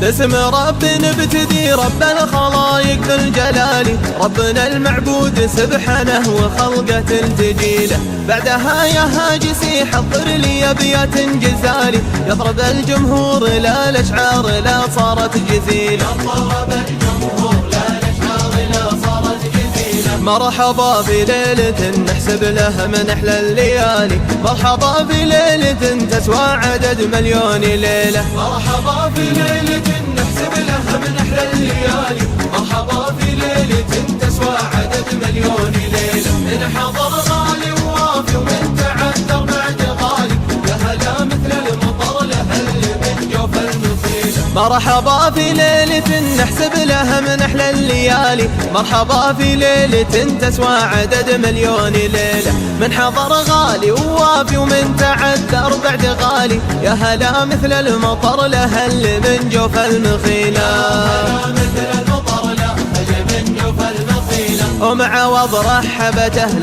باسم رب نبتدي رب الخلايق ذو الجلال، ربنا المعبود سبحانه وخلقه تلتجيله. بعدها يا هاجسي حضر لي ابيات جزالي، يضرب الجمهور لا الاشعار لا صارت جزيله. مرحبا بليلة نحسب لها من أحلى الليالي، مرحبا بليلة تسوى عدد مليون ليلة. مرحبا بليلة نحسب لها من أحلى الليالي، مرحبا بليلة تسوى عدد مليون ليلة. من حضر غالي ووافي ومن تعذر بعد غالي، يا هلا مثل المطر لهل من جوف المصيلة. مرحبا في ليلة نحسب لها من أحلى الليالي، مرحبا في ليلة تسوى عدد مليون ليلة. من حضر غالي ووافي ومن تعذر بعد غالي، يا هلا مثل المطر لهل من جوف المخيلة. ومع وض رحبت أهله